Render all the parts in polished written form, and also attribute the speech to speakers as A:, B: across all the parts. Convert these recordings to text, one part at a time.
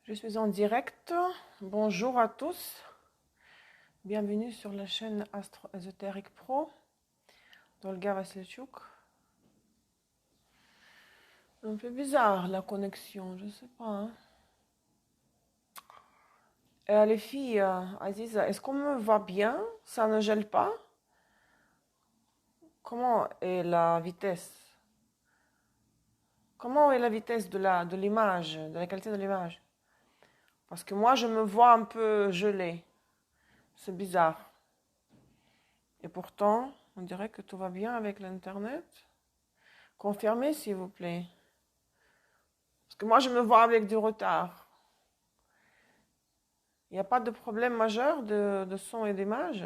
A: Je suis en direct. Bonjour à tous. Bienvenue sur la chaîne Astro Ésotérique Pro d'Olga Vasilchuk. Un peu bizarre la connexion, je sais pas. Hein. Les filles, Aziza, est-ce qu'on me voit bien? Ça ne gèle pas? Comment est la vitesse? Comment est la vitesse de l'image, de la qualité de l'image? Parce que moi, je me vois un peu gelée. C'est bizarre. Et pourtant, on dirait que tout va bien avec l'Internet. Confirmez, s'il vous plaît. Parce que moi, je me vois avec du retard. Il n'y a pas de problème majeur de son et d'image.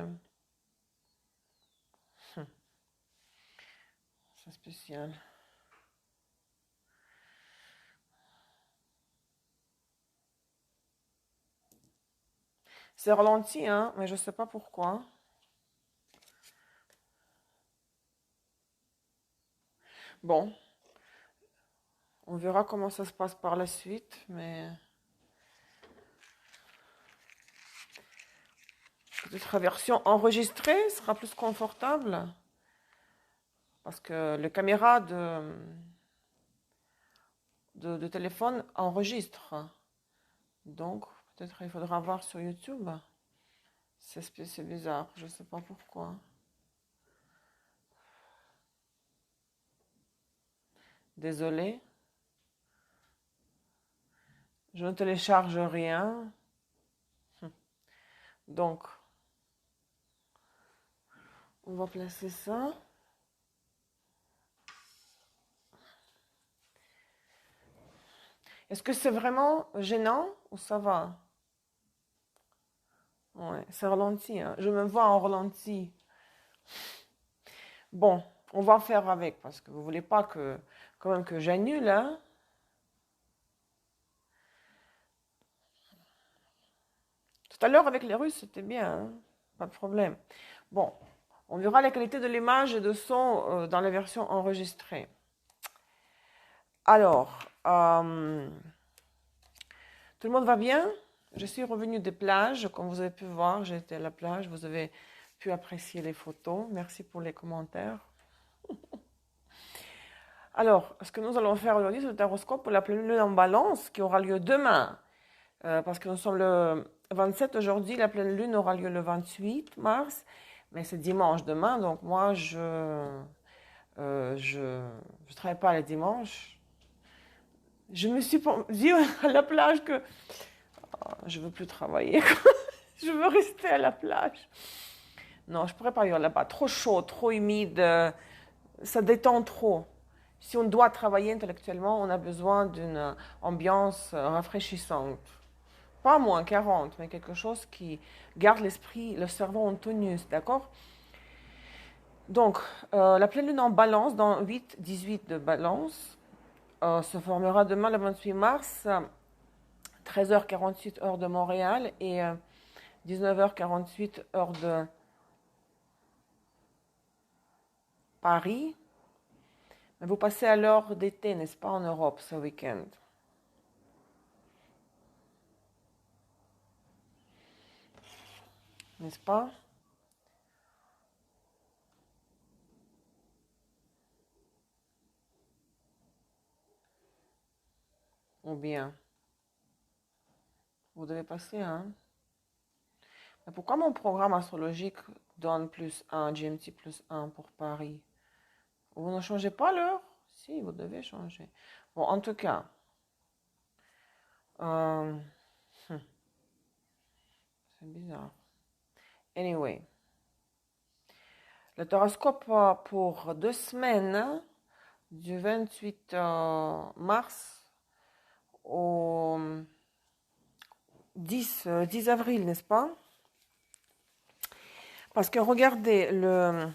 A: C'est spécial. C'est ralenti, hein, mais je ne sais pas pourquoi. Bon, on verra comment ça se passe par la suite, mais peut-être la version enregistrée sera plus confortable. Parce que les caméras de téléphone enregistrent. Donc, peut-être il faudra voir sur YouTube. C'est bizarre, je ne sais pas pourquoi. Désolée. Je ne télécharge rien. Donc, on va placer ça. Est-ce que c'est vraiment gênant ou ça va? Ouais, c'est ralenti. Hein. Je me vois en ralenti. Bon, on va faire avec parce que vous voulez pas que, quand même, que j'annule. Hein? Tout à l'heure avec les Russes, c'était bien. Hein. Pas de problème. Bon, on verra la qualité de l'image et de son dans la version enregistrée. Alors, tout le monde va bien? Je suis revenue des plages. Comme vous avez pu voir, j'ai été à la plage. Vous avez pu apprécier les photos. Merci pour les commentaires. Alors, ce que nous allons faire aujourd'hui, c'est le taroscope pour la pleine lune en balance qui aura lieu demain. Parce que nous sommes le 27 aujourd'hui, la pleine lune aura lieu le 28 mars. Mais c'est dimanche demain, donc moi, je travaille pas les dimanches. Je me suis dit à la plage que je veux plus travailler. Je veux rester à la plage. Non, je pourrais pas y aller là-bas. Trop chaud, trop humide. Ça détend trop. Si on doit travailler intellectuellement, on a besoin d'une ambiance rafraîchissante. Pas moins 40, mais quelque chose qui garde l'esprit, le cerveau en tonus, d'accord? Donc, la pleine lune en balance, dans 8-18 de balance, se formera demain le 28 mars, 13h48 heure de Montréal et 19h48 heure de Paris. Mais vous passez à l'heure d'été, n'est-ce pas, en Europe ce week-end? N'est-ce pas? Ou bien, vous devez passer, hein? Mais pourquoi mon programme astrologique donne +1, GMT +1 pour Paris? Vous ne changez pas l'heure? Si, vous devez changer. Bon, en tout cas, euh, hmm, c'est bizarre. Anyway, le horoscope pour 2 semaines, hein, du 28 mars au 10 avril, n'est-ce pas? Parce que regardez, le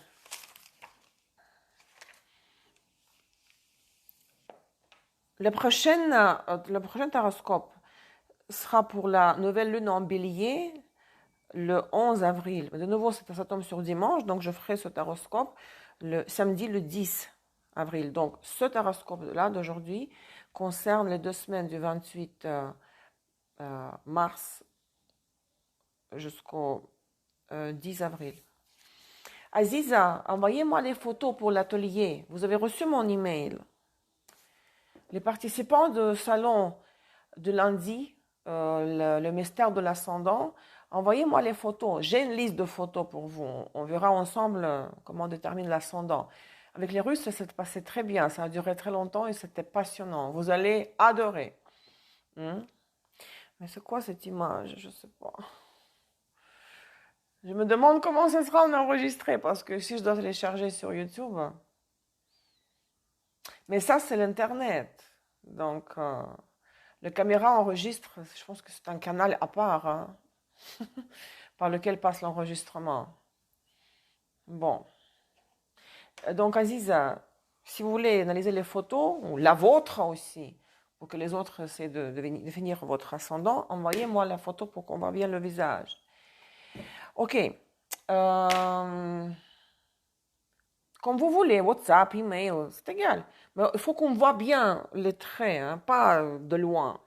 A: prochain horoscope sera pour la nouvelle lune en bélier le 11 avril. De nouveau, ça tombe sur dimanche, donc je ferai ce horoscope le samedi le 10 avril. Donc, ce horoscope-là d'aujourd'hui concerne les 2 semaines du 28 mars jusqu'au 10 avril. Aziza, envoyez-moi les photos pour l'atelier. Vous avez reçu mon email. Les participants de salon de lundi, le mystère de l'ascendant, envoyez-moi les photos. J'ai une liste de photos pour vous. On verra ensemble comment on détermine l'ascendant. Avec les Russes, ça s'est passé très bien. Ça a duré très longtemps et c'était passionnant. Vous allez adorer. Mais c'est quoi cette image? Je ne sais pas. Je me demande comment ça sera enregistré parce que si je dois télécharger sur YouTube. Mais ça, c'est l'Internet. Donc, la caméra enregistre, je pense que c'est un canal à part hein, par lequel passe l'enregistrement. Bon. Donc, Aziza, si vous voulez analyser les photos, ou la vôtre aussi, pour que les autres essaient de définir votre ascendant, envoyez-moi la photo pour qu'on voit bien le visage. Ok. Comme vous voulez, WhatsApp, email, c'est égal. Mais il faut qu'on voit bien les traits, hein, pas de loin.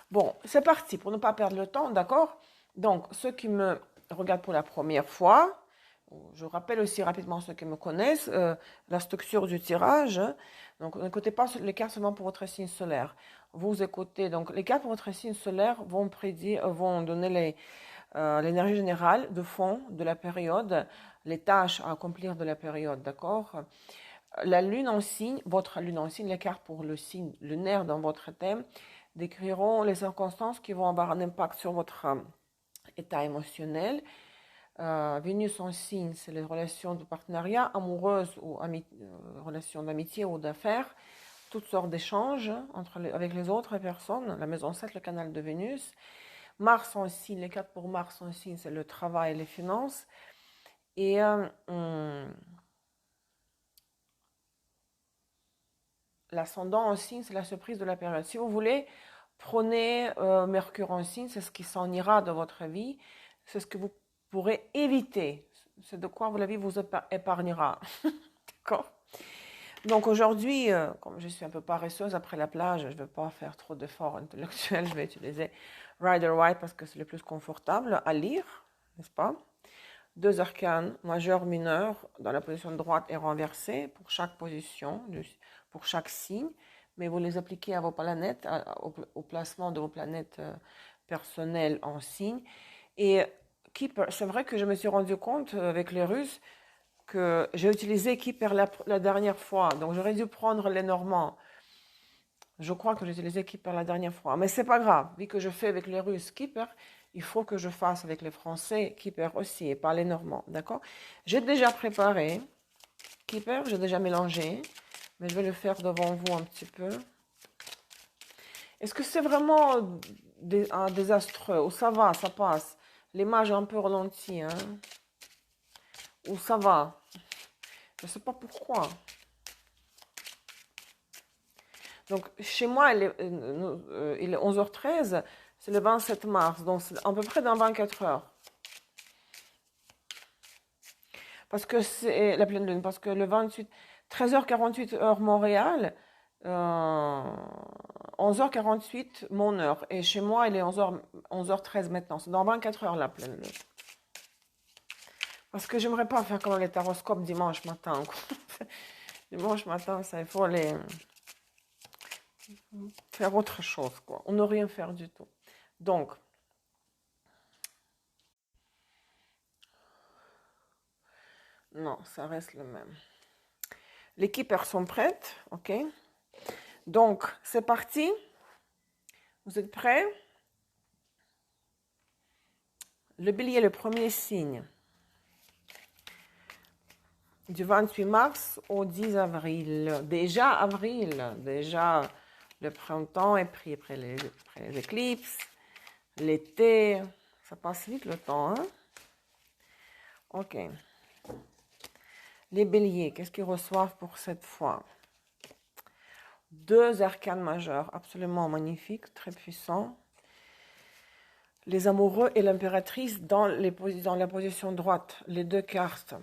A: Bon, c'est parti pour ne pas perdre le temps, d'accord? Donc, ceux qui me regardent pour la première fois, je rappelle aussi rapidement ceux qui me connaissent, la structure du tirage. Donc, n'écoutez pas les cartes seulement pour votre signe solaire. Vous écoutez, donc les cartes pour votre signe solaire vont donner l'énergie générale de fond de la période, les tâches à accomplir de la période, d'accord? La lune en signe, votre lune en signe, les cartes pour le signe lunaire dans votre thème, décriront les circonstances qui vont avoir un impact sur votre état émotionnel. Vénus en signe, c'est les relations de partenariat, amoureuses ou relations d'amitié ou d'affaires, toutes sortes d'échanges avec les autres personnes. La maison 7, le canal de Vénus. Mars en signe, les cartes pour Mars en signe, c'est le travail et les finances. Et l'ascendant en signe, c'est la surprise de la période. Si vous voulez, prenez Mercure en signe, c'est ce qui s'en ira de votre vie, c'est ce que vous pourrez éviter, c'est de quoi la vie vous épargnera. D'accord? Donc aujourd'hui, comme je suis un peu paresseuse après la plage, je ne vais pas faire trop d'efforts intellectuels, je vais utiliser Rider White parce que c'est le plus confortable à lire, n'est-ce pas? 2 arcanes, majeur, mineur, dans la position droite et renversée pour chaque position, pour chaque signe, mais vous les appliquez à vos planètes, au placement de vos planètes personnelles en signe. Et c'est vrai que je me suis rendu compte avec les Russes que j'ai utilisé Keeper la dernière fois, donc j'aurais dû prendre les Normands. Je crois que j'ai utilisé Keeper la dernière fois, mais c'est pas grave, vu que je fais avec les Russes Keeper, il faut que je fasse avec les Français Keeper aussi, et pas les Normands, d'accord? J'ai déjà préparé Keeper, j'ai déjà mélangé, mais je vais le faire devant vous un petit peu. Est-ce que c'est vraiment désastreux? Ou ça va, ça passe? L'image est un peu ralentie, hein? Ou ça va? Je ne sais pas pourquoi. Donc, chez moi, il est 11h13, c'est le 27 mars, donc c'est à peu près dans 24 heures. Parce que c'est la pleine lune, parce que le 28, 13h48 heure Montréal, 11h48 mon heure. Et chez moi, il est 11h13 maintenant. C'est dans 24 heures la pleine lune. Parce que j'aimerais pas faire comme les taroscopes dimanche matin. Dimanche matin, ça, il faut aller faire autre chose, quoi. On ne rien faire du tout. Donc, non, ça reste le même. Les keepers sont prêtes, ok? Donc, c'est parti. Vous êtes prêts? Le bélier, le premier signe. Du 28 mars au 10 avril. Déjà avril, déjà le printemps est pris après les éclipses, l'été, ça passe vite le temps, hein? Ok. Les béliers, qu'est-ce qu'ils reçoivent pour cette fois? 2 arcanes majeurs, absolument magnifiques, très puissants. Les amoureux et l'impératrice dans la position droite, les 2 cartes.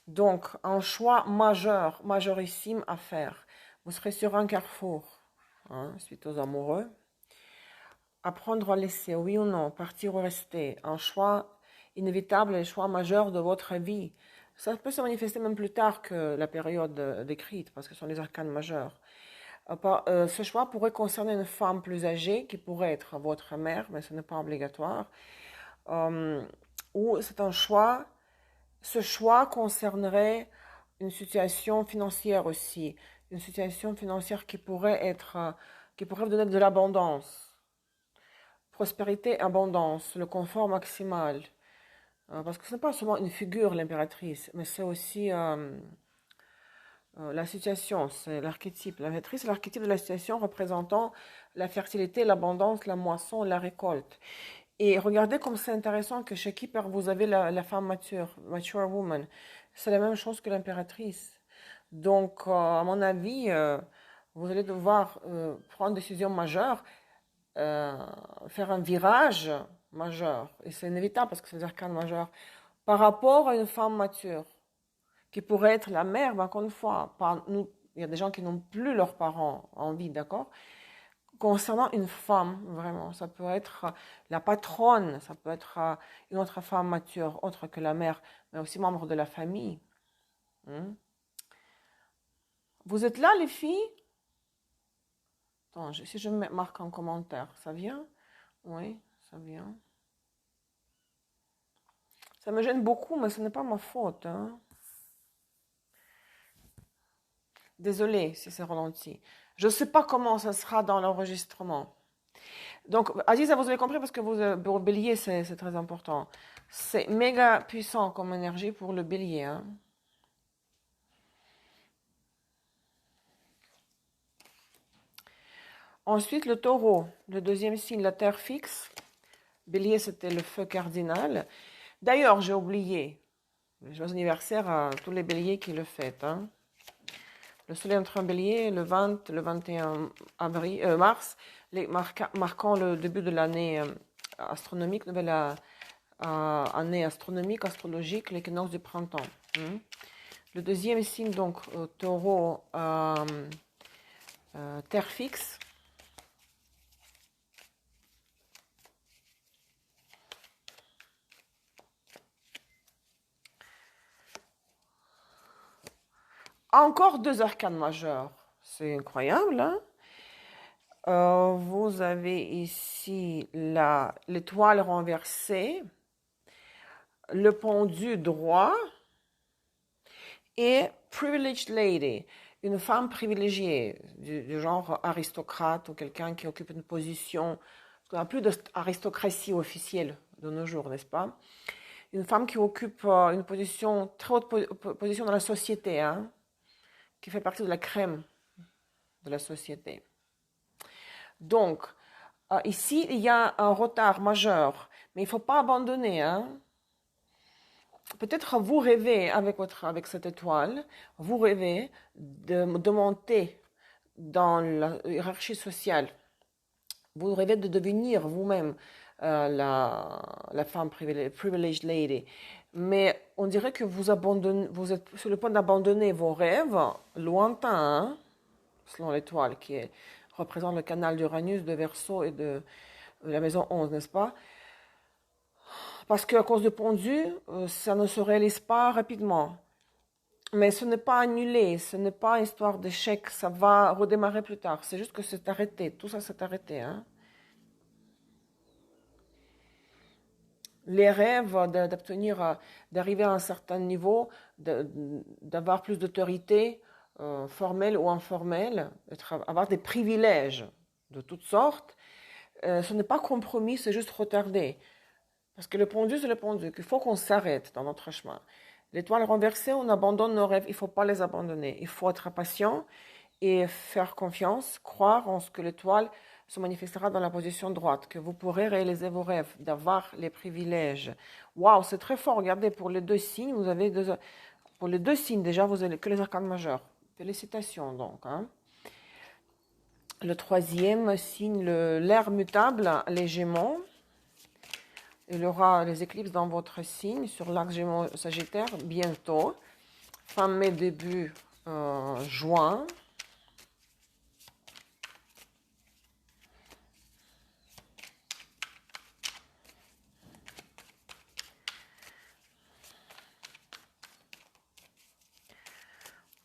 A: Donc, un choix majeur, majorissime à faire. Vous serez sur un carrefour, hein, suite aux amoureux. Apprendre à laisser, oui ou non, partir ou rester, un choix inévitable et un choix majeur de votre vie. Ça peut se manifester même plus tard que la période décrite, parce que ce sont les arcanes majeurs. Ce choix pourrait concerner une femme plus âgée, qui pourrait être votre mère, mais ce n'est pas obligatoire. Ou c'est un choix, ce choix concernerait une situation financière aussi, une situation financière qui pourrait vous donner de l'abondance. Prospérité, abondance, le confort maximal. Parce que ce n'est pas seulement une figure, l'impératrice, mais c'est aussi la situation, c'est l'archétype. L'impératrice, c'est l'archétype de la situation représentant la fertilité, l'abondance, la moisson, la récolte. Et regardez comme c'est intéressant que chez Kipper, vous avez la femme mature woman. C'est la même chose que l'impératrice. Donc, à mon avis, vous allez devoir prendre une décision majeure, faire un virage majeur. Et c'est inévitable parce que c'est des arcanes majeurs. Par rapport à une femme mature, qui pourrait être la mère, mais encore une fois, il y a des gens qui n'ont plus leurs parents en vie, d'accord? Concernant une femme, vraiment, ça peut être la patronne, ça peut être une autre femme mature, autre que la mère, mais aussi membre de la famille. Vous êtes là, les filles? Attends, si je marque en commentaire, ça vient? Oui, ça vient. Ça me gêne beaucoup, mais ce n'est pas ma faute. Hein. Désolée si c'est ralenti. Je ne sais pas comment ça sera dans l'enregistrement. Donc, Aziza, vous avez compris parce que pour le bélier, c'est très important. C'est méga puissant comme énergie pour le bélier. Hein. Ensuite, le taureau, le deuxième signe, la terre fixe. Bélier, c'était le feu cardinal. D'ailleurs, j'ai oublié, joyeux anniversaire à tous les béliers qui le fêtent. Hein. Le soleil entre un bélier le 20, le 21 mars, marquant le début de l'année astronomique, nouvelle année astronomique, astrologique, l'équinoxe du printemps. Le deuxième signe, donc, taureau, terre fixe. Encore deux arcanes majeurs. C'est incroyable, hein? Vous avez ici l'étoile renversée, le pendu droit et privileged lady, une femme privilégiée, du genre aristocrate ou quelqu'un qui occupe une position. Il n'y a plus d'aristocratie officielle de nos jours, n'est-ce pas? Une femme qui occupe une position, très haute position dans la société, hein, qui fait partie de la crème de la société. Donc, ici, il y a un retard majeur, mais il ne faut pas abandonner. Hein. Peut-être vous rêvez avec cette étoile, vous rêvez de monter dans la hiérarchie sociale. Vous rêvez de devenir vous-même la femme privileged lady. Mais on dirait que vous êtes sur le point d'abandonner vos rêves lointains, hein, selon l'étoile qui représente le canal d'Uranus, de Verseau et de la maison 11, n'est-ce pas? Parce qu'à cause du pendu, ça ne se réalise pas rapidement. Mais ce n'est pas annulé, ce n'est pas une histoire d'échec, ça va redémarrer plus tard. C'est juste que c'est arrêté, tout ça s'est arrêté. Hein? Les rêves d'arriver à un certain niveau, d'avoir plus d'autorité, formelle ou informelle, avoir des privilèges de toutes sortes, ce n'est pas compromis, c'est juste retardé. Parce que le pendu, c'est le pendu, qu'il faut qu'on s'arrête dans notre chemin. L'étoile renversée, on abandonne nos rêves, il ne faut pas les abandonner. Il faut être patient et faire confiance, croire en ce que l'étoile se manifestera dans la position droite, que vous pourrez réaliser vos rêves, d'avoir les privilèges. Waouh, c'est très fort. Regardez, pour les deux signes, pour les deux signes, déjà, vous avez que les arcanes majeurs. Félicitations, donc. Hein. Le troisième signe, l'air mutable, les Gémeaux. Il y aura les éclipses dans votre signe, sur l'axe Gémeaux-Sagittaire, bientôt. Fin mai, début juin.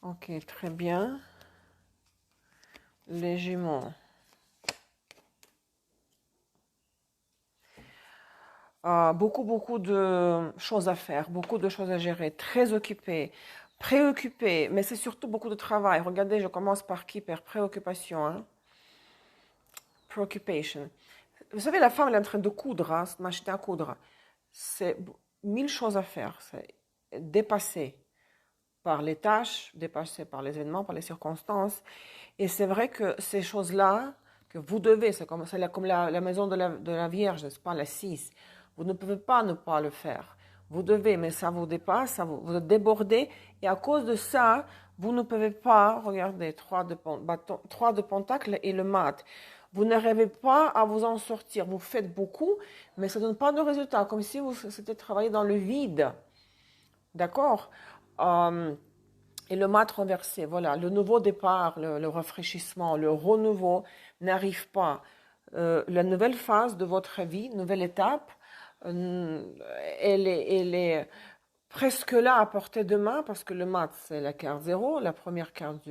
A: Ok, très bien. Les Gémeaux. Beaucoup de choses à faire, beaucoup de choses à gérer, très occupé, préoccupé, mais c'est surtout beaucoup de travail. Regardez, je commence par qui? Par préoccupation, hein? Preoccupation. Vous savez, la femme, elle est en train de coudre, hein, m'acheter à coudre. C'est mille choses à faire. C'est dépassé par les tâches, dépassé par les événements, par les circonstances. Et c'est vrai que ces choses-là, que vous devez, comme la maison de la Vierge, n'est-ce pas, la 6, vous ne pouvez pas ne pas le faire. Vous devez, mais ça vous dépasse, vous êtes débordé, et à cause de ça, vous ne pouvez pas, regardez, 3 de pentacles et le mat. Vous n'arrivez pas à vous en sortir. Vous faites beaucoup, mais ça ne donne pas de résultat, comme si vous c'était travaillé dans le vide. D'accord? Et le mat renversé, voilà, le nouveau départ, le rafraîchissement, le renouveau n'arrive pas. La nouvelle phase de votre vie, nouvelle étape, elle est presque là à portée de main parce que le mat, c'est la carte 0, la première carte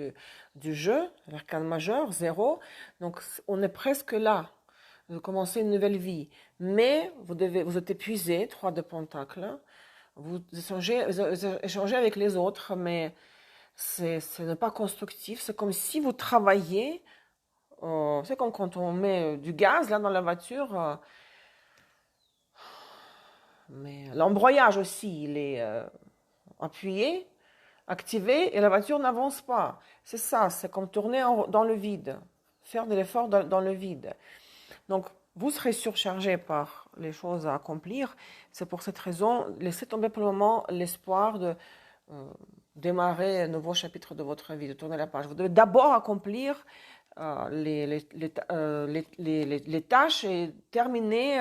A: du jeu, l'arcane majeur, 0. Donc, on est presque là de commencer une nouvelle vie. Mais vous êtes épuisé, 3 de pentacles. Vous échangez avec les autres, mais ce n'est pas constructif. C'est comme si vous travailliez. C'est comme quand on met du gaz là dans la voiture. Mais l'embrayage aussi, il est appuyé, activé, et la voiture n'avance pas. C'est ça, c'est comme tourner dans le vide, faire de l'effort dans le vide. Donc, vous serez surchargé par les choses à accomplir. C'est pour cette raison, laissez tomber pour le moment l'espoir de démarrer un nouveau chapitre de votre vie, de tourner la page. Vous devez d'abord accomplir les tâches et terminer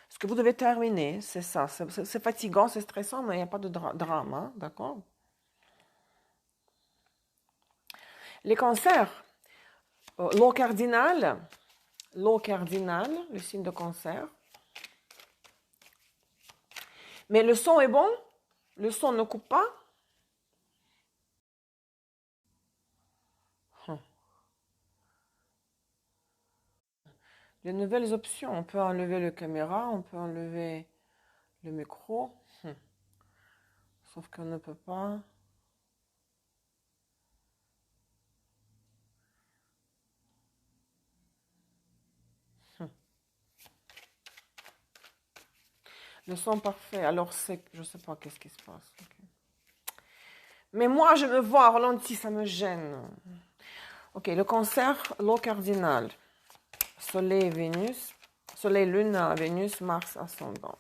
A: ce que vous devez terminer. C'est ça. C'est fatigant, c'est stressant, mais il n'y a pas de drame. Hein, d'accord? Les cancers, l'eau cardinale, le signe de cancer. Mais le son est bon? Le son ne coupe pas? Les nouvelles options, on peut enlever la caméra, on peut enlever le micro. Sauf qu'on ne peut pas. Le son parfait. Alors je ne sais pas qu'est-ce qui se passe. Okay. Mais moi, je me vois ralenti, ça me gêne. Ok, le cancer, l'eau cardinale. Soleil, Vénus. Soleil, Lune, Vénus, Mars, ascendant.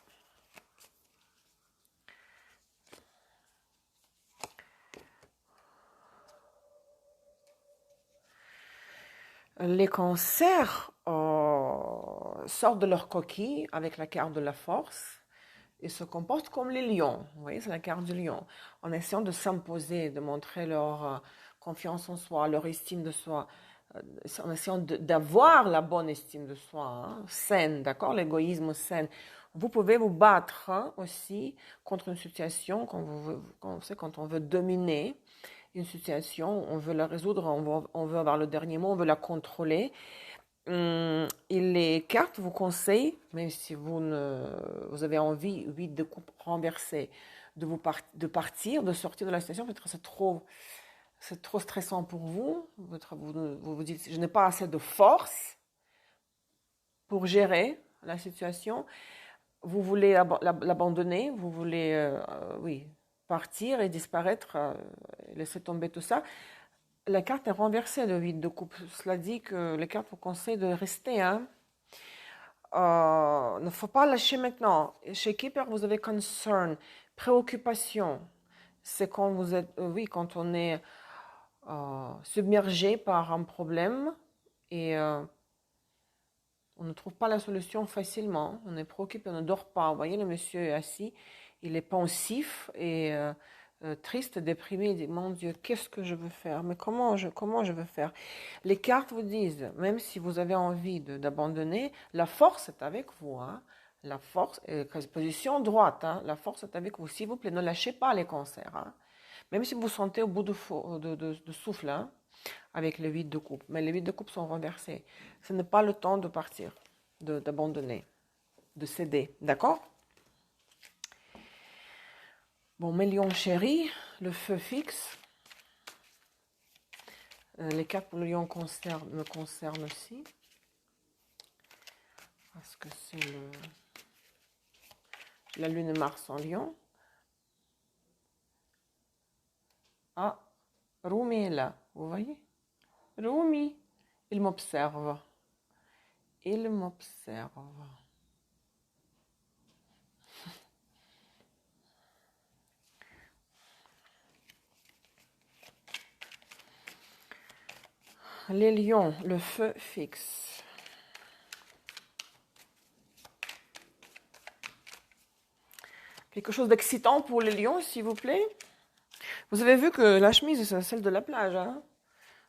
A: Les cancers sortent de leur coquille avec la carte de la force et se comportent comme les lions. Vous voyez, c'est la carte du lion. En essayant de s'imposer, de montrer leur confiance en soi, leur estime de soi, en essayant d'avoir la bonne estime de soi, hein, saine, d'accord, l'égoïsme sain. Vous pouvez vous battre aussi contre une situation quand on veut dominer une situation, on veut la résoudre, on veut avoir le dernier mot, on veut la contrôler. Et les cartes vous conseillent, même si vous avez envie, 8 de coupe renversée, de partir, de sortir de la situation, peut-être c'est trop stressant pour vous. Vous dites, je n'ai pas assez de force pour gérer la situation. Vous voulez l'abandonner, vous voulez, oui, partir et disparaître, laisser tomber tout ça. La carte est renversée de 8 de coupe. Cela dit que les cartes vous conseillent de rester. Hein. Il ne faut pas lâcher maintenant. Chez Keeper, vous avez concern, préoccupation. C'est quand vous êtes, oui, quand on est submergé par un problème et on ne trouve pas la solution facilement. On est préoccupé, on ne dort pas. Vous voyez, le monsieur est assis, il est pensif et triste, déprimé. Il dit, mon Dieu, qu'est-ce que je veux faire? Mais comment je veux faire? Les cartes vous disent, même si vous avez envie d'abandonner, la force est avec vous. Hein? La force, position droite, hein? La force est avec vous. S'il vous plaît, ne lâchez pas les cancers. Hein? Même si vous sentez au bout de souffle, hein, avec les 8 de coupe. Mais les 8 de coupe sont renversés. Ce n'est pas le temps de partir, d'abandonner, de céder. D'accord? Bon, mes lions chéris, le feu fixe. Les cartes pour le lion me concernent aussi. Parce que c'est la lune Mars en lion. Ah, Rumi est là, vous voyez? Rumi, il m'observe. Il m'observe. Les lions, le feu fixe. Quelque chose d'excitant pour les lions, s'il vous plaît. Vous avez vu que la chemise, c'est celle de la plage. Hein?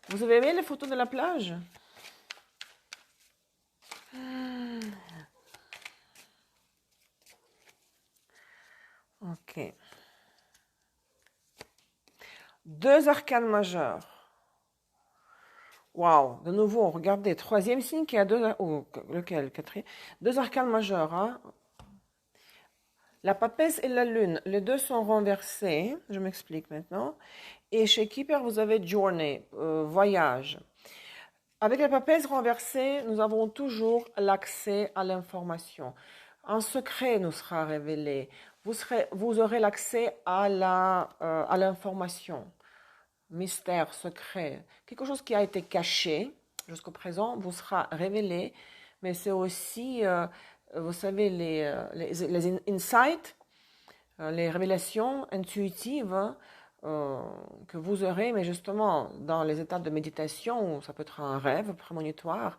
A: Vous avez aimé les photos de la plage? Ok. 2 arcanes majeures. Waouh, de nouveau, regardez, troisième signe qui a 2... Oh, lequel? Quatrième? 2 arcanes majeures. Hein? La papesse et la lune, les deux sont renversés. Je m'explique maintenant. Et chez Keeper, vous avez journey, voyage. Avec la papesse renversée, nous avons toujours l'accès à l'information. Un secret nous sera révélé. Vous aurez l'accès à l'information. Mystère, secret. Quelque chose qui a été caché jusqu'au présent vous sera révélé. Mais c'est aussi, vous savez, les insights, les révélations intuitives que vous aurez, mais justement dans les étapes de méditation, ça peut être un rêve prémonitoire,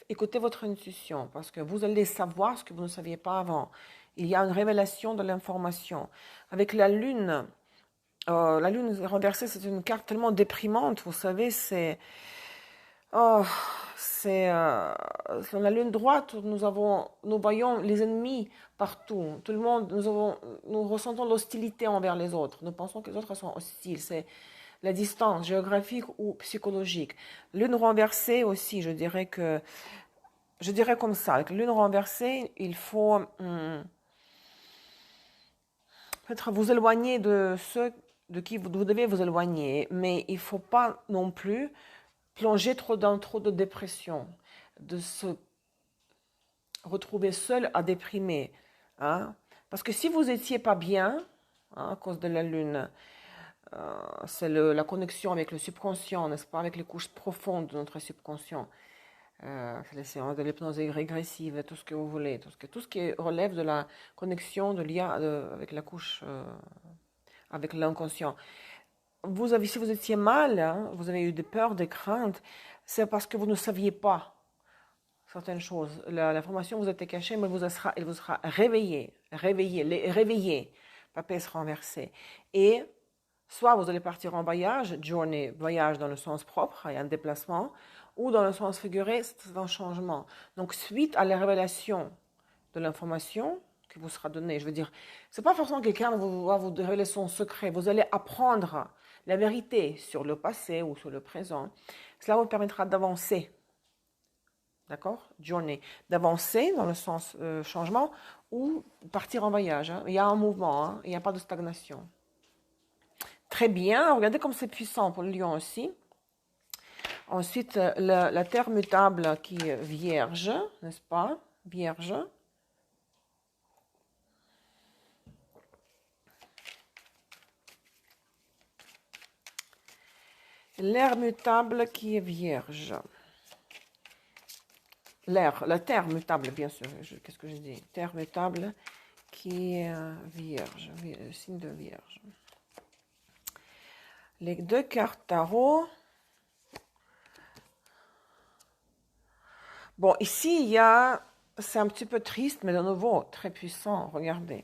A: écoutez votre intuition parce que vous allez savoir ce que vous ne saviez pas avant. Il y a une révélation de l'information. Avec la lune renversée, c'est une carte tellement déprimante, vous savez, c'est... Oh, c'est sur la lune droite, nous voyons les ennemis partout. Tout le monde, nous ressentons l'hostilité envers les autres. Nous pensons que les autres sont hostiles. C'est la distance géographique ou psychologique. Lune renversée aussi, je dirais comme ça. Avec la lune renversée, il faut peut-être vous éloigner de ceux de qui vous devez vous éloigner, mais il ne faut pas non plus plonger dans trop de dépression, de se retrouver seul à déprimer. Hein? Parce que si vous n'étiez pas bien, hein, à cause de la lune, c'est la connexion avec le subconscient, n'est-ce pas, avec les couches profondes de notre subconscient. C'est les séances de l'hypnose régressive, tout ce que vous voulez, tout ce qui relève de la connexion, de lien avec la couche, avec l'inconscient. Si vous étiez mal, hein, vous avez eu des peurs, des craintes, c'est parce que vous ne saviez pas certaines choses. L'information vous était cachée, mais elle vous sera réveillée, papesse renversée. Et soit vous allez partir en voyage, journée, voyage dans le sens propre, il y a un déplacement, ou dans le sens figuré, c'est un changement. Donc, suite à la révélation de l'information qui vous sera donnée, je veux dire, c'est pas forcément quelqu'un va vous révéler son secret, vous allez apprendre la vérité sur le passé ou sur le présent. Cela vous permettra d'avancer. D'accord? Journée. D'avancer dans le sens changement ou partir en voyage. Hein. Il y a un mouvement, hein. Il n'y a pas de stagnation. Très bien. Regardez comme c'est puissant pour le lion aussi. Ensuite, la terre mutable qui est vierge, n'est-ce pas? Vierge. L'air mutable qui est vierge. La terre mutable, bien sûr. Qu'est-ce que je dis? Terre mutable qui est vierge, signe de vierge. Les 2 cartes tarot. Bon, ici, c'est un petit peu triste, mais de nouveau, très puissant. Regardez.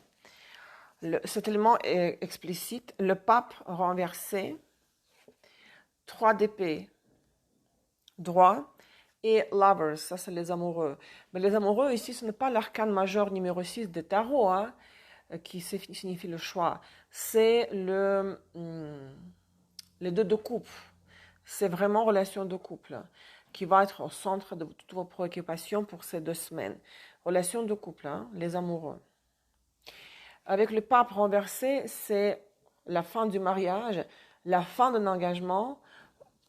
A: Cet élément est explicite. Le pape renversé. 3 d'épée droit. Et lovers, ça c'est les amoureux. Mais les amoureux, ici, ce n'est pas l'arcane majeur numéro 6 des tarots, hein, qui signifie le choix. c'est les deux de couple. C'est vraiment relation de couple qui va être au centre de toutes vos préoccupations pour ces 2 semaines. Relation de couple, hein, les amoureux. Avec le pape renversé, c'est la fin du mariage, la fin d'un engagement.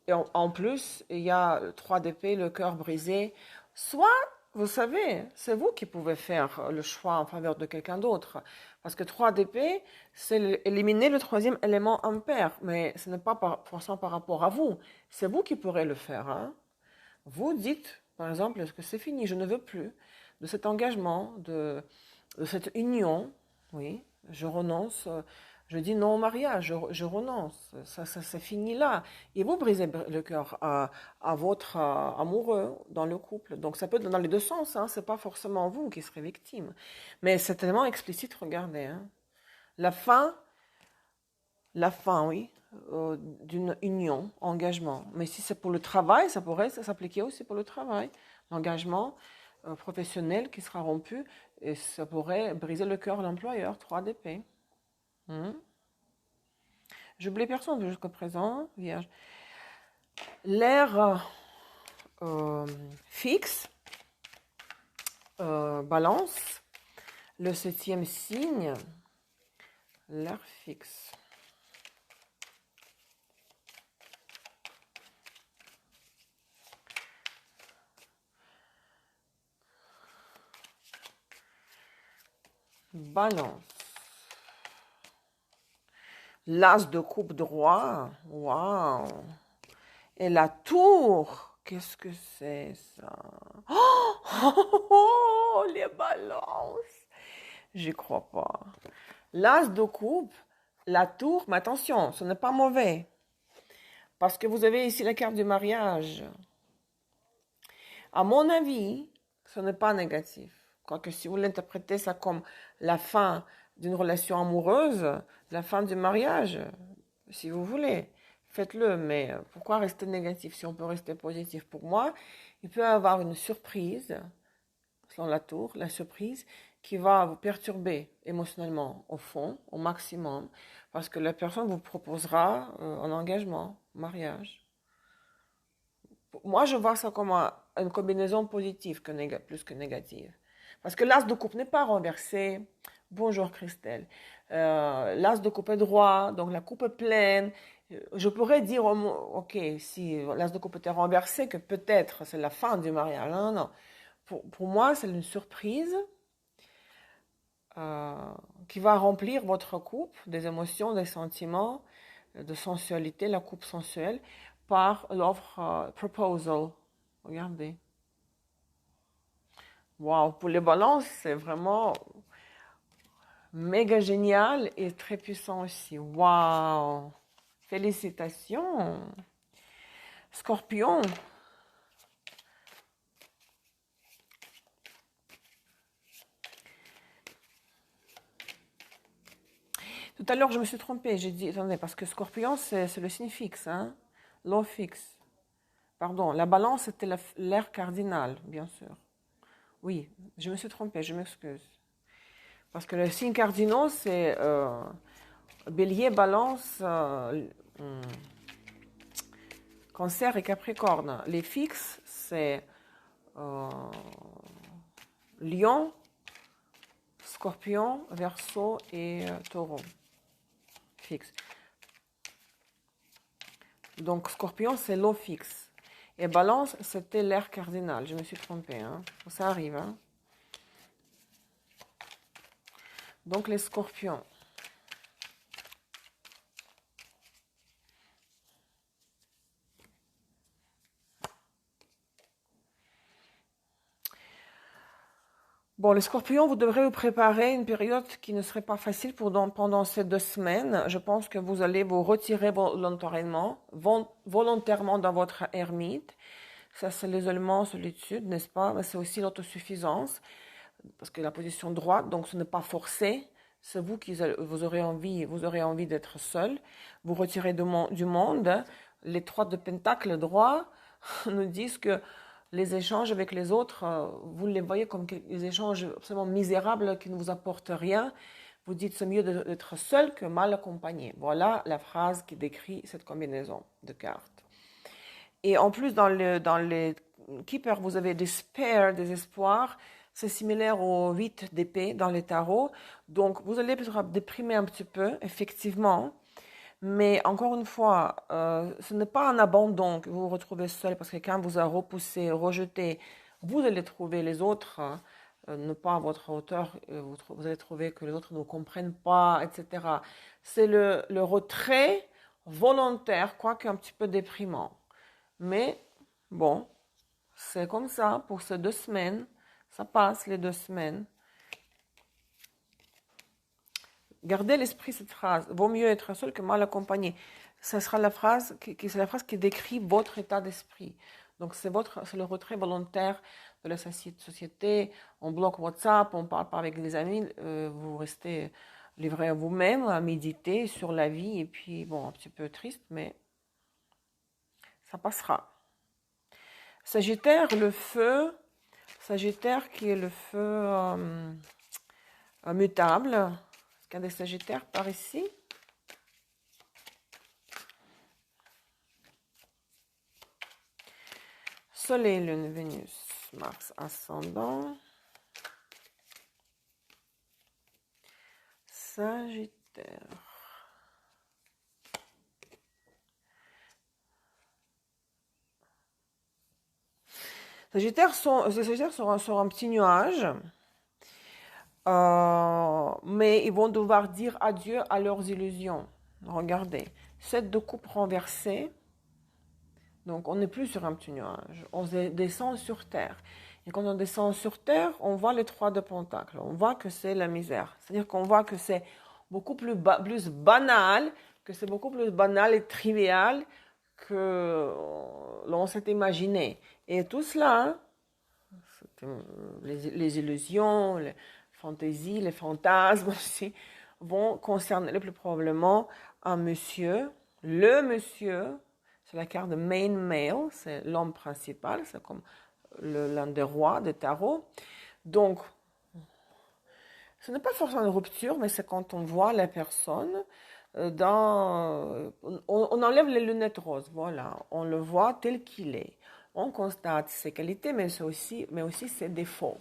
A: Et en plus, il y a 3 d'épée, le cœur brisé. Soit, vous savez, c'est vous qui pouvez faire le choix en faveur de quelqu'un d'autre. Parce que 3 d'épée, c'est éliminer le 3e élément impair. Mais ce n'est pas forcément par rapport à vous. C'est vous qui pourrez le faire. Hein. Vous dites, par exemple, est-ce que c'est fini, je ne veux plus de cet engagement, de cette union. Oui, je renonce. Je dis non au mariage, je renonce. Ça c'est fini là. Et vous brisez le cœur à votre amoureux dans le couple. Donc ça peut être dans les 2 sens. Hein. C'est pas forcément vous qui serez victime. Mais c'est tellement explicite, regardez. Hein. La fin, oui, d'une union, engagement. Mais si c'est pour le travail, ça pourrait s'appliquer aussi pour le travail. L'engagement professionnel qui sera rompu, et ça pourrait briser le cœur de l'employeur, 3 d'épée. J'oublie personne jusqu'à présent, Vierge. L'air fixe, balance, le 7e signe, l'air fixe. Balance. L'as de coupe droit. Waouh. Et la tour. Qu'est-ce que c'est ça? Oh, les balances. J'y crois pas. L'as de coupe, la tour, mais attention, ce n'est pas mauvais. Parce que vous avez ici la carte du mariage. À mon avis, ce n'est pas négatif. Quoique si vous l'interprétez ça comme la fin d'une relation amoureuse, la fin du mariage, si vous voulez, faites-le. Mais pourquoi rester négatif si on peut rester positif? Pour moi, il peut y avoir une surprise, selon la tour, la surprise, qui va vous perturber émotionnellement au fond, au maximum, parce que la personne vous proposera un engagement, un mariage. Moi, je vois ça comme une combinaison positive plus que négative. Parce que l'as de coupe n'est pas renversé. Bonjour Christelle. L'as de coupe est droit, donc la coupe est pleine. Je pourrais dire, ok, si l'as de coupe était renversé, que peut-être c'est la fin du mariage. Non, non. Pour moi, c'est une surprise qui va remplir votre coupe des émotions, des sentiments, de sensualité, la coupe sensuelle, par l'offre proposal. Regardez. Waouh, pour les balances, c'est vraiment méga génial et très puissant aussi. Waouh, félicitations. Scorpion. Tout à l'heure, je me suis trompée. J'ai dit, attendez, parce que Scorpion, c'est le signe fixe, hein? L'eau fixe. Pardon, la balance, c'était l'air cardinal, bien sûr. Oui, je me suis trompée, je m'excuse. Parce que le signe cardinal, c'est Bélier, Balance, Cancer et Capricorne. Les fixes, c'est Lion, Scorpion, Verseau et Taureau. Fixe. Donc, Scorpion, c'est l'eau fixe. Et Balance, c'était l'air cardinal. Je me suis trompée. Hein. Ça arrive. Hein. Donc, les Scorpions. Bon, les Scorpions, vous devrez vous préparer une période qui ne serait pas facile pendant ces 2 semaines. Je pense que vous allez vous retirer volontairement dans votre ermite. Ça, c'est l'isolement, solitude, n'est-ce pas? Mais c'est aussi l'autosuffisance, parce que la position droite, donc ce n'est pas forcé. C'est vous qui vous aurez envie d'être seul. Vous retirez du monde. Les 3 de Pentacle droit nous disent que les échanges avec les autres, vous les voyez comme des échanges absolument misérables qui ne vous apportent rien. vous dites c'est mieux d'être seul que mal accompagné. Voilà la phrase qui décrit cette combinaison de cartes. Et en plus, dans les keepers, vous avez despair, désespoir. C'est similaire au 8 d'épée dans les tarots. Donc, vous allez peut-être déprimer un petit peu, effectivement. Mais encore une fois, ce n'est pas un abandon que vous vous retrouvez seul parce que quelqu'un vous a repoussé, rejeté. Vous allez trouver les autres, ne pas à votre hauteur. Vous allez trouver que les autres ne comprennent pas, etc. C'est le retrait volontaire, quoique un petit peu déprimant. Mais bon, c'est comme ça pour ces 2 semaines. Ça passe les 2 semaines. Gardez l'esprit cette phrase. Vaut mieux être seul que mal accompagné. Ce sera la phrase c'est la phrase qui décrit votre état d'esprit. Donc c'est le retrait volontaire de la société. On bloque WhatsApp, on parle pas avec les amis. Vous restez livré à vous-même, à méditer sur la vie. Et puis bon, un petit peu triste, mais ça passera. Sagittaire, le feu. Sagittaire qui est le feu mutable. Est-ce qu'il y a des Sagittaires par ici? Soleil, Lune, Vénus, Mars, ascendant. Sagittaire. Sagittaires sont sur un petit nuage. Mais ils vont devoir dire adieu à leurs illusions. Regardez, 7 de coupe renversée. Donc, on n'est plus sur un petit nuage. On descend sur terre. Et quand on descend sur terre, on voit les 3 de Pentacles. On voit que c'est la misère. C'est-à-dire qu'on voit que c'est beaucoup plus banal, que c'est beaucoup plus banal et trivial que l'on s'est imaginé. Et tout cela, les illusions, les fantaisies, les fantasmes aussi, vont concerner le plus probablement un monsieur. Le monsieur, c'est la carte de main male, c'est l'homme principal, c'est comme l'un des rois des tarots. Donc, ce n'est pas forcément une rupture, mais c'est quand on voit la personne on enlève les lunettes roses, voilà, on le voit tel qu'il est. On constate ses qualités, mais aussi ses défauts.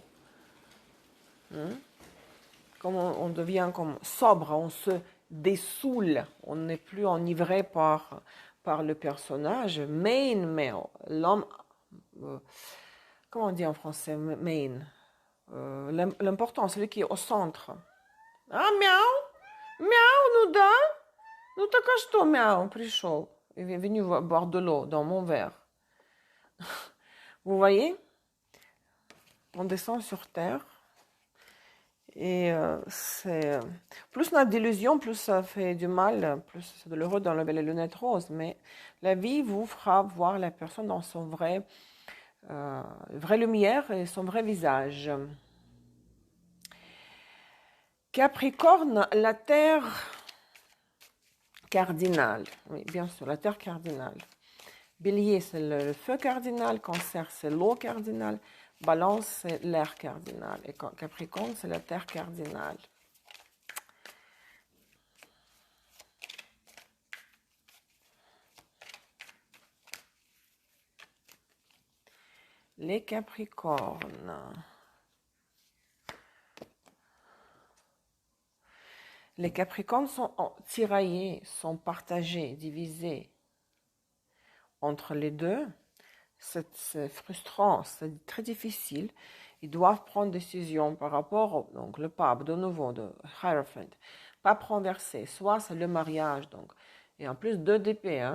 A: Comme on devient comme sobre, on se dessoule, on n'est plus enivré par le personnage. Main male, l'homme, comment on dit en français, main, l'important, celui qui est au centre. Ah, miaou, miaou, ну так а что, miaou, пришел, il est venu boire de l'eau dans mon verre. Vous voyez, on descend sur terre. Et c'est plus on a d'illusions, plus ça fait du mal, plus c'est douloureux d'enlever les lunettes roses. Mais la vie vous fera voir la personne dans son vraie lumière et son vrai visage. Capricorne, la terre cardinale. Oui, bien sûr, la terre cardinale. Bélier, c'est le feu cardinal. Cancer, c'est l'eau cardinale. Balance, c'est l'air cardinal. Et Capricorne, c'est la terre cardinale. Les Capricornes. Les Capricornes sont tiraillés, sont partagés, divisés entre les deux. C'est frustrant, c'est très difficile. Ils doivent prendre des décisions par rapport donc le pape, de nouveau, de Hierophant. Pape renversé, soit c'est le mariage, donc, et en plus 2 d'épée.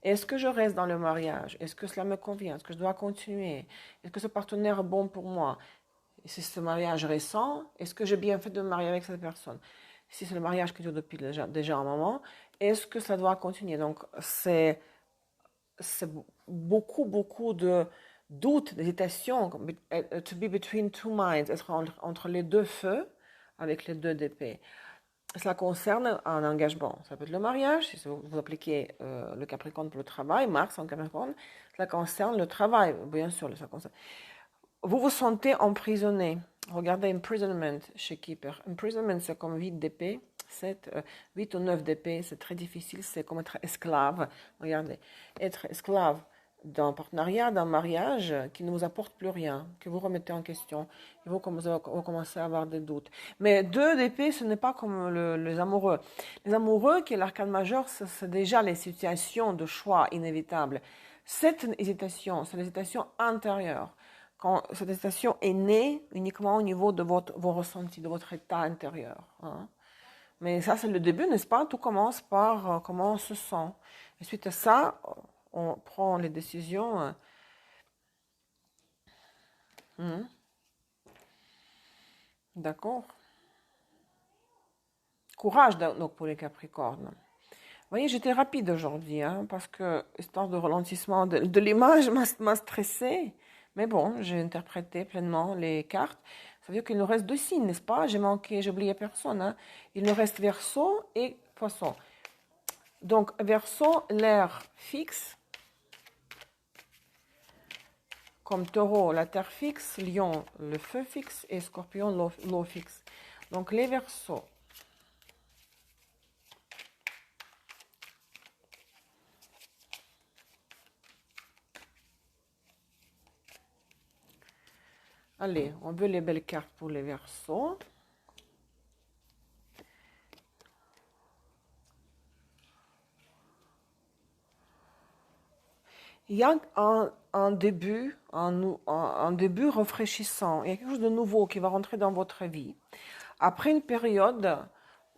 A: Est-ce que je reste dans le mariage? Est-ce que cela me convient? Est-ce que je dois continuer? Est-ce que ce partenaire est bon pour moi? Et si c'est ce mariage récent, est-ce que j'ai bien fait de me marier avec cette personne? Si c'est le mariage qui dure depuis déjà un moment, est-ce que ça doit continuer? Donc, c'est beaucoup de doutes, d'hésitation, to be between 2 minds, être entre les 2 feux, avec les 2 d'épée. Cela concerne un engagement. Ça peut être le mariage, si vous appliquez le Capricorne pour le travail, Mars en Capricorne, cela concerne le travail, bien sûr. Ça concerne. Vous vous sentez emprisonné. Regardez imprisonment chez Keeper. Imprisonment, c'est comme 8 d'épée. 8 ou 9 d'épée, c'est très difficile. C'est comme être esclave. Regardez, être esclave d'un partenariat, d'un mariage qui ne vous apporte plus rien, que vous remettez en question. Et vous commencez à avoir des doutes. Mais 2 d'épée, ce n'est pas comme les amoureux. Les amoureux, qui est l'arcane majeur, c'est déjà les situations de choix inévitables. Cette hésitation, c'est l'hésitation intérieure. Quand cette hésitation est née uniquement au niveau de vos ressentis, de votre état intérieur. Hein. Mais ça, c'est le début, n'est-ce pas? Tout commence par comment on se sent. Et suite à ça, on prend les décisions. D'accord? Courage donc pour les Capricornes. Vous voyez, j'étais rapide aujourd'hui, hein, parce que, histoire de ralentissement de l'image m'a stressée. Mais bon, j'ai interprété pleinement les cartes. Ça veut dire qu'il nous reste 2 signes, n'est-ce pas? J'ai oublié personne. Hein. Il nous reste Verseau et Poisson. Donc, Verseau, l'air fixe. Comme Taureau, la terre fixe. Lion, le feu fixe. Et Scorpion, l'eau fixe. Donc, les Verseaux. Allez, on veut les belles cartes pour les Verseaux. Il y a un début rafraîchissant. Il y a quelque chose de nouveau qui va rentrer dans votre vie. Après une période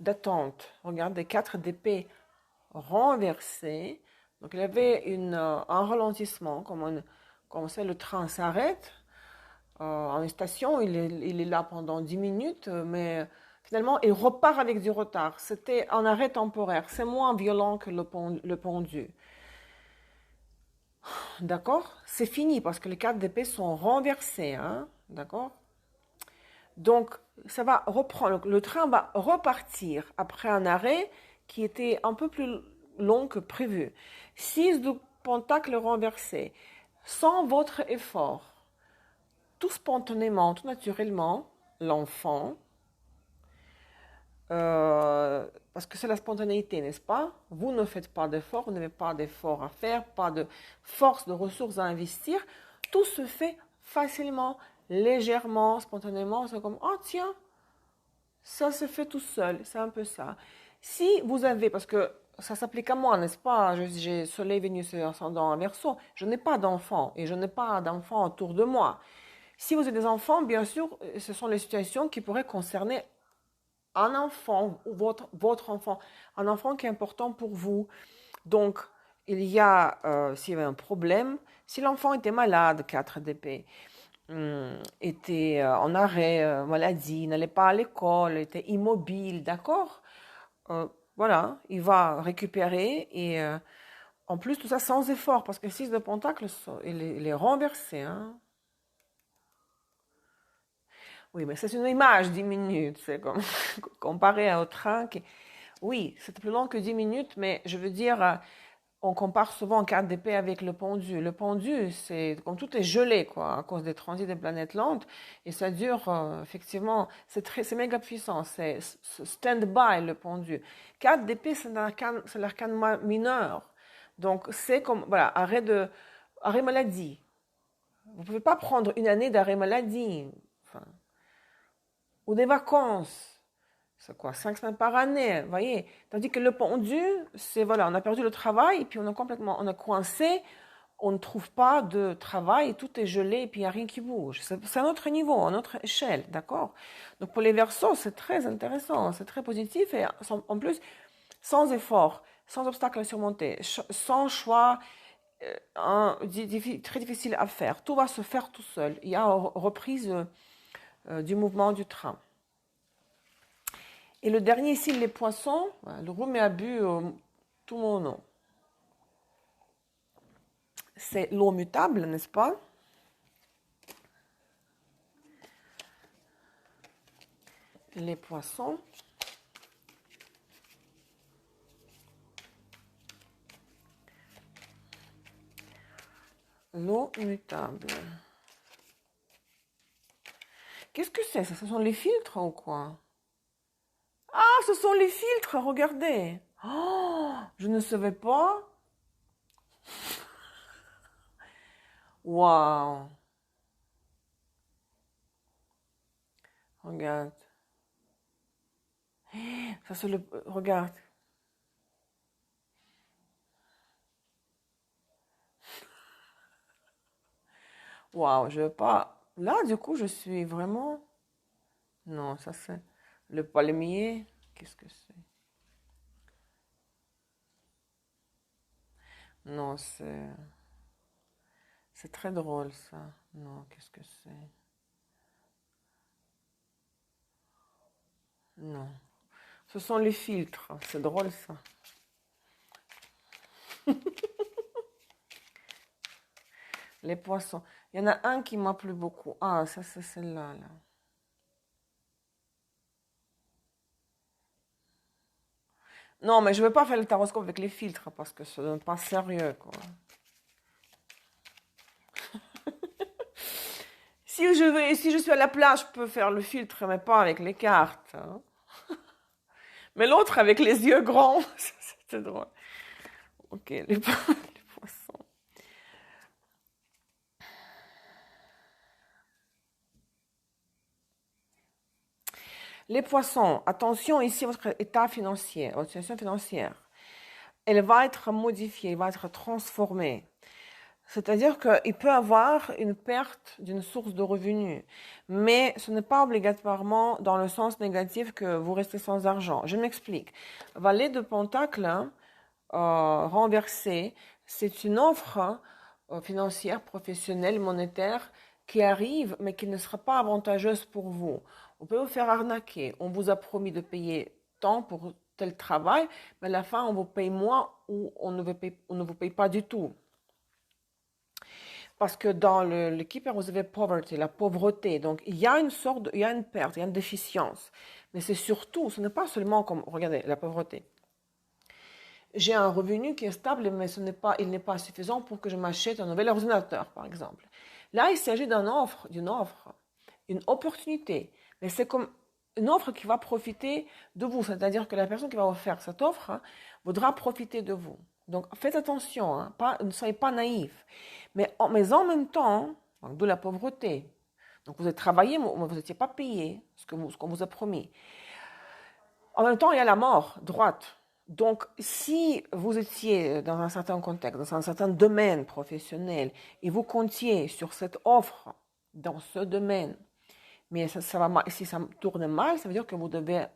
A: d'attente, regardez, 4 d'épée renversés. Donc, il y avait un ralentissement, comme ça, le train s'arrête. En une station, il est là pendant 10 minutes, mais finalement, il repart avec du retard. C'était un arrêt temporaire. C'est moins violent que le pendu. D'accord? C'est fini parce que les 4 d'épée sont renversés. Hein? D'accord? Donc, ça va reprendre. Le train va repartir après un arrêt qui était un peu plus long que prévu. 6 de pentacle renversé. Sans votre effort, tout spontanément, tout naturellement, l'enfant, parce que c'est la spontanéité, n'est-ce pas? Vous ne faites pas d'effort, vous n'avez pas d'effort à faire, pas de force, de ressources à investir. Tout se fait facilement, légèrement, spontanément. C'est comme, oh tiens, ça se fait tout seul. C'est un peu ça. Si vous avez, parce que ça s'applique à moi, n'est-ce pas? J'ai Soleil, Vénus et Ascendant en Verseau. Je n'ai pas d'enfants et je n'ai pas d'enfants autour de moi. Si vous avez des enfants, bien sûr, ce sont les situations qui pourraient concerner un enfant ou votre enfant, un enfant qui est important pour vous. Donc, il y a, s'il y avait un problème, si l'enfant était malade, 4 d'épée, était en arrêt, maladie, n'allait pas à l'école, était immobile, d'accord? Voilà, il va récupérer et en plus tout ça sans effort, parce que le 6 de Pentacle, il est renversé, hein. Oui, mais c'est une image, 10 minutes. C'est comme comparé au train. Oui, c'est plus long que 10 minutes, mais je veux dire, on compare souvent 4 d'épée avec le pendu. Le pendu, c'est comme tout est gelé, quoi, à cause des transits des planètes lentes. Et ça dure, effectivement, c'est méga puissant. C'est stand-by, le pendu. 4 d'épée, c'est l'arcane mineur. Donc, c'est comme, voilà, arrêt maladie. Vous ne pouvez pas prendre une année d'arrêt maladie. Enfin, ou des vacances. C'est quoi, 5 semaines par année, vous voyez? Tandis que le pendu, c'est voilà, on a perdu le travail, et puis on est coincé, on ne trouve pas de travail, tout est gelé, et puis il n'y a rien qui bouge. C'est un autre niveau, une autre échelle, d'accord? Donc pour les Verseaux, c'est très intéressant, c'est très positif, et en plus, sans effort, sans obstacle à surmonter, sans choix, très difficile à faire. Tout va se faire tout seul. Il y a une reprise du mouvement du train. Et le dernier ici, les poissons, le rhum et abus, tout mon nom. C'est l'eau mutable, n'est-ce pas? Les poissons. L'eau mutable. Qu'est-ce que c'est? Ça, ce sont les filtres ou quoi? Ah, ce sont les filtres, regardez. Oh, je ne savais pas. Waouh. Regarde. Ça, c'est le... Regarde. Waouh, je veux pas... Là, du coup, je suis vraiment... Non, ça, c'est... Le palmier. Qu'est-ce que c'est? Non, c'est... C'est très drôle, ça. Non, qu'est-ce que c'est? Non. Ce sont les filtres. C'est drôle, ça. Les poissons. Il y en a un qui m'a plu beaucoup. Ah, ça, c'est celle-là, là. Non, mais je ne veux pas faire le taroscope avec les filtres parce que ça donne pas sérieux, quoi. Si je suis à la plage, je peux faire le filtre, mais pas avec les cartes, hein. Mais l'autre avec les yeux grands, c'était drôle. Ok, les poissons. Les poissons, attention ici, votre état financier, votre situation financière. Elle va être modifiée, elle va être transformée. C'est-à-dire qu'il peut avoir une perte d'une source de revenus, mais ce n'est pas obligatoirement dans le sens négatif que vous restez sans argent. Je m'explique. Valet de Pentacle renversé, c'est une offre financière, professionnelle, monétaire qui arrive, mais qui ne sera pas avantageuse pour vous. On peut vous faire arnaquer. On vous a promis de payer tant pour tel travail, mais à la fin, on vous paye moins ou on ne vous paye pas du tout. Parce que dans l'équipe, vous avez poverty, la pauvreté. Donc, il y a il y a une perte, il y a une déficience. Mais c'est surtout, ce n'est pas seulement comme, regardez, la pauvreté. J'ai un revenu qui est stable, mais il n'est pas suffisant pour que je m'achète un nouvel ordinateur, par exemple. Là, il s'agit d'une offre, une opportunité. Mais c'est comme une offre qui va profiter de vous. C'est-à-dire que la personne qui va vous faire cette offre voudra profiter de vous. Donc, faites attention, hein, ne soyez pas naïfs. Mais en même temps, d'où la pauvreté. Donc, vous avez travaillé, mais vous n'étiez pas payé ce qu'on vous a promis. En même temps, il y a la mort, droite. Donc, si vous étiez dans un certain contexte, dans un certain domaine professionnel, et vous comptiez sur cette offre dans ce domaine, mais ça va mal, si ça tourne mal, ça veut dire que vous devez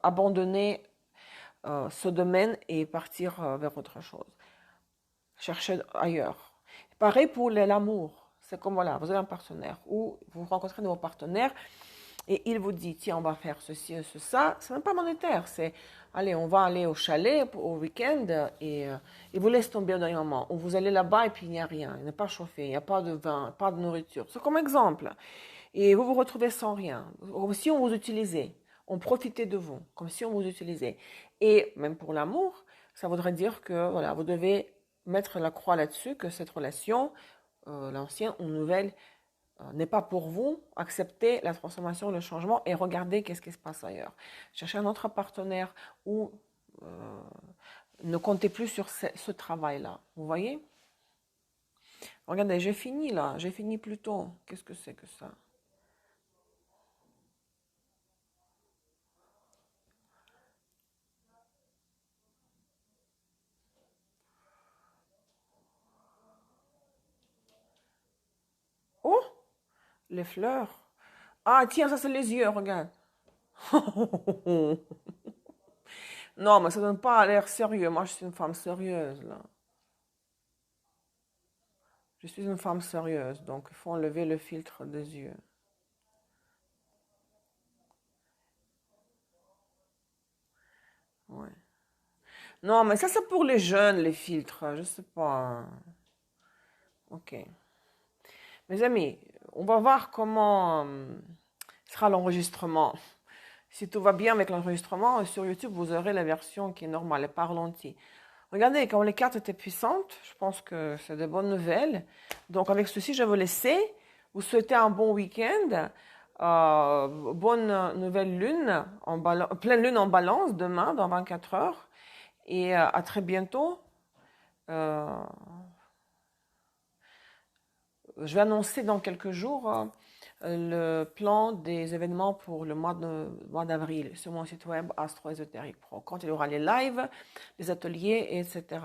A: abandonner ce domaine et partir vers autre chose. Chercher ailleurs. Pareil pour l'amour. C'est comme, voilà, vous avez un partenaire ou vous rencontrez de vos partenaires et il vous dit, tiens, on va faire ceci et ça. C'est même pas monétaire. C'est, allez, on va aller au chalet au week-end et vous laisse tomber au dernier moment. Ou vous allez là-bas et puis il n'y a rien. Il n'est pas chauffé, il n'y a pas de vin, pas de nourriture. C'est comme exemple. Et vous vous retrouvez sans rien. Comme si on vous utilisait. On profitait de vous. Comme si on vous utilisait. Et même pour l'amour, ça voudrait dire que, voilà, vous devez mettre la croix là-dessus, que cette relation, l'ancienne ou nouvelle, n'est pas pour vous. Acceptez la transformation, le changement et regardez qu'est-ce qui se passe ailleurs. Cherchez un autre partenaire ou ne comptez plus sur ce travail-là. Vous voyez? Regardez, j'ai fini là. J'ai fini plus tôt. Qu'est-ce que c'est que ça? Oh, les fleurs. Ah, tiens, ça c'est les yeux, regarde. Non, mais ça donne pas l'air sérieux. Moi, je suis une femme sérieuse, là. Je suis une femme sérieuse, donc il faut enlever le filtre des yeux. Ouais. Non, mais ça, c'est pour les jeunes, les filtres. Je sais pas. Ok. Mes amis, on va voir comment sera l'enregistrement. Si tout va bien avec l'enregistrement, sur YouTube, vous aurez la version qui est normale, pas ralentie. Regardez, quand les cartes étaient puissantes, je pense que c'est de bonnes nouvelles. Donc, avec ceci, je vais vous laisser. Vous souhaitez un bon week-end. Bonne nouvelle lune, pleine lune en balance demain, dans 24 heures. Et à très bientôt. Je vais annoncer dans quelques jours le plan des événements pour le mois d'avril sur mon site web Astro Ésotérique Pro. Quand il y aura les lives, les ateliers, etc.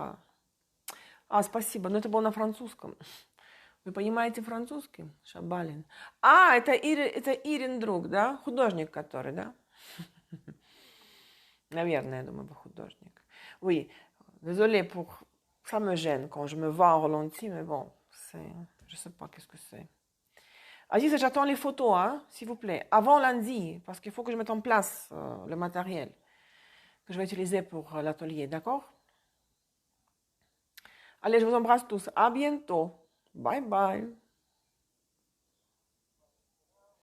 A: Спасибо. Но это было на французском. Вы понимаете французский? Шабалин. Это Ирин друг, да? Художник который, да? Наверное, я думаю, художник. Oui, désolé pour... Ça me gêne quand je me vois en ralenti, mais bon, je sais pas qu'est-ce que c'est. Aziz, j'attends les photos, hein, s'il vous plaît, avant lundi, parce qu'il faut que je mette en place le matériel que je vais utiliser pour l'atelier, d'accord? Allez, je vous embrasse tous. À bientôt. Bye bye.